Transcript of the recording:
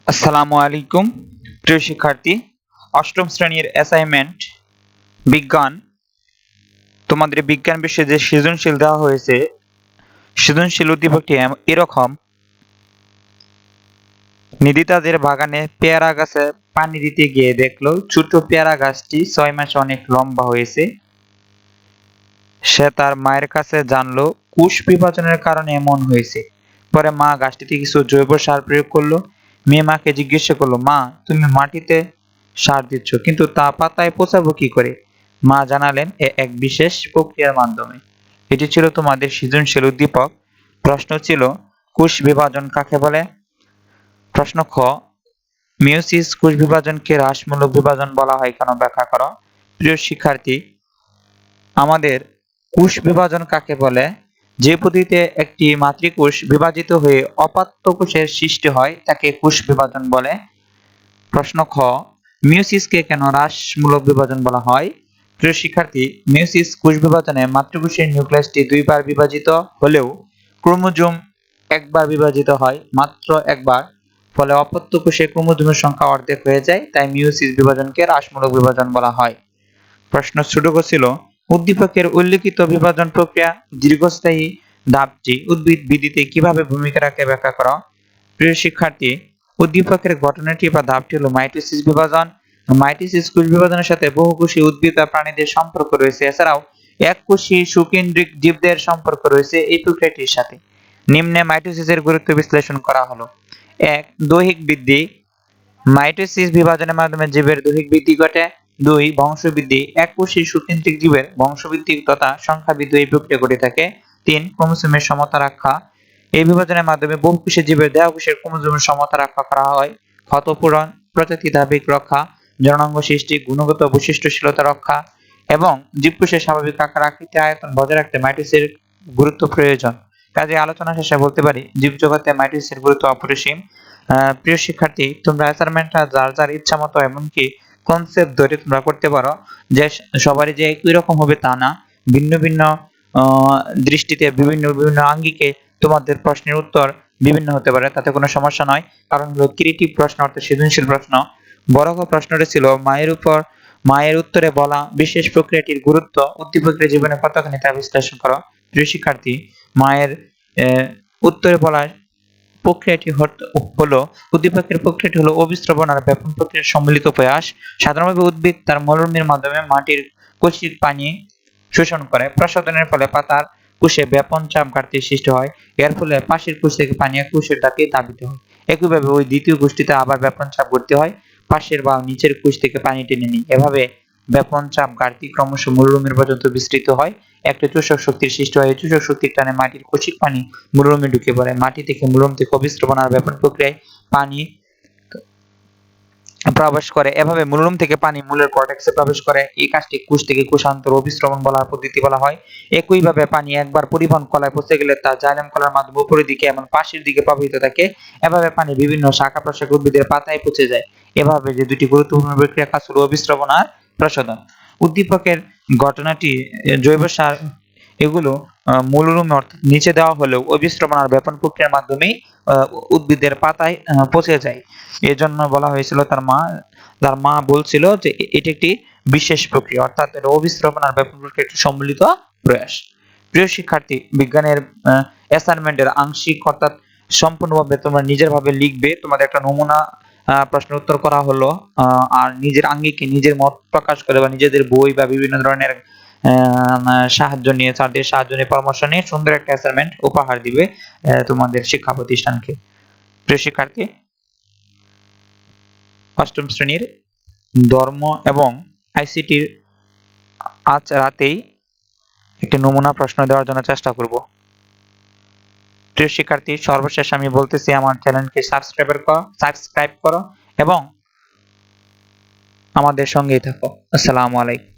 আসসালামু আলাইকুম প্রিয় শিক্ষার্থী, অষ্টম শ্রেণীর অ্যাসাইনমেন্ট বিজ্ঞান। তোমাদের বিজ্ঞান বিষয়ে যে সৃজনশীল দেওয়া হয়েছে, সৃজনশীল উদ্দীপকটি এরকম: নিধি তাদের বাগানে পেয়ারা গাছে পানি দিতে গিয়ে দেখলো ছোট পেয়ারা গাছটি 6 মাসে অনেক লম্বা হয়েছে। সে তার মায়ের কাছে জানলো কোষ বিভাজনের কারণে এমন হয়েছে। পরে মা গাছটিতে কিছু জৈব সার প্রয়োগ করলো। মেয়ে মাকে জিজ্ঞাসা করলো, মা তুমি মাটিতে সার দিচ্ছ কিন্তু তা পাতায় পচাবো কি করে? মা জানালেন এক বিশেষ প্রক্রিয়ার মাধ্যমে। এটি ছিল তোমাদের সৃজনশীল উদ্দীপক। প্রশ্ন ছিল কোষ বিভাজন কাকে বলে? প্রশ্ন খ, মিয়োসিস কোষ বিভাজনকে হ্রাসমূলক বিভাজন বলা হয় কেন, ব্যাখ্যা করো। প্রিয় শিক্ষার্থী, আমাদের কোষ বিভাজন কাকে বলে? যে পদ্ধতিতে একটি মাতৃকোষ বিভাজিত হয়ে অপাত্য কোষের সৃষ্টি হয় তাকে কোষ বিভাজন বলে। প্রশ্ন খ, মিয়োসিসকে কেন হ্রাসমূলক বিভাজন বলা হয়? প্রিয় শিক্ষার্থী, মিয়োসিস কোষ বিভাজনে মাতৃকোষের নিউক্লিয়াসটি দুইবার বিভাজিত হলেও ক্রোমোজোম একবার বিভাজিত হয়, মাত্র একবার। ফলে অপত্য কোষে ক্রোমোজোমের সংখ্যা অর্ধেক হয়ে যায়, তাই মিয়োসিস বিভাজনকে হ্রাসমূলক বিভাজন বলা হয়। প্রশ্ন ছোট ছিল, উদ্দীপকের উল্লিখিত বিভাজন প্রক্রিয়া দীর্ঘস্থায়ী ধাপটি উদ্ভিদ বৃদ্ধিতে কিভাবে ভূমিকা রাখে, ব্যাখ্যা করো। প্রিয় শিক্ষার্থী, উদ্দীপকের ঘটনাটি বা ধাপটি হলো মাইটোসিস বিভাজন। মাইটোসিস কোষ বিভাজনের সাথে বহুকোষী উদ্ভিদ বা প্রাণীদের সম্পর্ক রয়েছে। এছাড়াও এককোষী সুকেন্দ্রিক জীবদের সম্পর্ক রয়েছে এই প্রক্রিয়াটির সাথে। নিম্নে মাইটোসিসের গুরুত্ব বিশ্লেষণ করা হলো। 1. দৈহিক বৃদ্ধি। মাইটোসিস বিভাজনের মাধ্যমে জীবের দৈহিক বৃদ্ধি ঘটে। 2. বংশবৃদ্ধি। এককোষী সুকেন্দ্রিক জীবের বংশবৃদ্ধি তথা সংখ্যা বৃদ্ধি এই প্রক্রিয়া ঘটে থাকে। 3. ক্রোমোসোমের সমতা রক্ষা। এই বিভাজনের মাধ্যমে বহুকোষী জীবের দেহকোষের ক্রোমোসোমের সমতা রক্ষা করা হয়। ক্ষতপূরণ, প্রজাতি ধাবিক রক্ষা, জননাঙ্গ সৃষ্টি, গুণগত বৈশিষ্ট্যশীলতা রক্ষা এবং জীবকোষের স্বাভাবিক আকার আকৃতি আয়তন বজায় রাখতে মাইটোসিসের গুরুত্ব প্রয়োজন। কাজে আলোচনা শেষে বলতে পারি জীবজগতে মাইটোসিসের গুরুত্ব অপরিসীম। প্রিয় শিক্ষার্থী, তোমরা অ্যাসাইনমেন্টটা যার যার ইচ্ছা মতো এমনকি কনসেপ্ট ধরে তোমরা করতে পারো, যে সবারই যে একই রকম হবে তা না। ভিন্ন ভিন্ন দৃষ্টিতে বিভিন্ন বিভিন্ন আঙ্গিকে তোমাদের প্রশ্নের উত্তর বিভিন্ন হতে পারে, তাতে কোনো সমস্যা নয়। কারণ হলো ক্রিয়েটিভ প্রশ্ন অর্থাৎ সৃজনশীল প্রশ্ন। বড় প্রশ্নটা ছিল মায়ের উত্তরে বলা বিশেষ প্রক্রিয়াটির গুরুত্ব উদ্দীপকের জীবনে কতখানি তা বিশ্লেষণ করো। প্রিয় শিক্ষার্থী, মায়ের উত্তরে বলা প্রক্রিয়াটি হলো উদ্দীপকের প্রক্রিয়াটি হলো অভিস্রবণ আর ব্যাপন প্রক্রিয়ার সম্মিলিত প্রয়াস। সাধারণভাবে উদ্ভিদ তার মূলর্মির মাধ্যমে মাটির কোষিক পানি শোষণ করে। প্রসাধনের ফলে পাতার কোষে ব্যাপন চাপ ঘাটতির সৃষ্টি হয়। এর ফলে পাশের কোষ থেকে পানি এক কোষের দিকে ধাবিত হয়। একইভাবে ওই দ্বিতীয় কোষটিতে আবার ব্যাপন চাপ ঘটতে হয়, পাশের বা নিচের কোষ থেকে পানি টেনে নিই। এভাবে ব্যাপন চাপ ঘাটতি ক্রমশ মূলর্মির পর্যন্ত বিস্তৃত হয়। একটা চোষক শক্তির সৃষ্টি হয়। এই চোষক শক্তির টানে মাটির কোষিক পানি মূলর্মে ঢুকে পড়ে। মাটি থেকে মূলর্ম থেকে অভিস্রবণ আর ব্যাপন প্রক্রিয়ায় পানি প্রবেশ করে। এভাবে মূলর্ম থেকে পানি মূলের কর্টেক্সে প্রবেশ করে। এই কাজটি কোষ থেকে কোষান্তর অভিস্রবণ বলার পদ্ধতি বলা হয়। একইভাবে পানি একবার পরিবহন কলায় পৌঁছে গেলে তা জাইলেম কলার মাধ্যমে উপরের দিকে এবং পাশের দিকে প্রবাহিত থাকে। এভাবে পানি বিভিন্ন শাখা প্রশাখা উদ্ভিদের পাতায় পৌঁছে যায়। এভাবে যে দুটি গুরুত্বপূর্ণ প্রক্রিয়া কাজ হলো অভিস্রবণ আর প্রসাধন। উদ্দীপকের ঘটনাটি জৈব সার এগুলো মূলর্মে অর্থাৎ নিচে দেওয়া হলেও অভিস্রবণ আর ব্যাপন প্রক্রিয়ার মাধ্যমেই উদ্ভিদের পাতায় পৌঁছে যায়। এজন্য বলা হয়েছিল তার মা বলছিল যে এটি একটি বিশেষ প্রক্রিয়া, অর্থাৎ এটা অভিস্রবণ আর ব্যাপন প্রক্রিয়া একটি সম্মিলিত প্রয়াস। প্রিয় শিক্ষার্থী, বিজ্ঞানের অ্যাসাইনমেন্টের আংশিক অর্থাৎ সম্পূর্ণভাবে তোমরা নিজের ভাবে লিখবে। তোমাদের একটা নমুনা প্রশ্নের উত্তর করা হলো, আর নিজের আঙ্গিকে নিজের মত প্রকাশ করে বা নিজেদের বই বা বিভিন্ন ধরনের সাহায্য নিয়ে, স্যারদের সাহায্য নিয়ে, পরামর্শ নিয়ে সুন্দর একটা অ্যাসাইনমেন্ট উপহার দিবে তোমাদের শিক্ষা প্রতিষ্ঠানকে। প্রিয় শিক্ষার্থী, অষ্টম শ্রেণীর ধর্ম এবং আইসিটির আজ রাতেই একটি নমুনা প্রশ্ন দেওয়ার জন্য চেষ্টা করব। প্রিয় শিক্ষার্থী, সর্বশেষ আমি বলতেছি আমার চ্যানেলকে সাবস্ক্রাইব করো এবং আমাদের সঙ্গেই থাকো। আসসালামু আলাইকুম।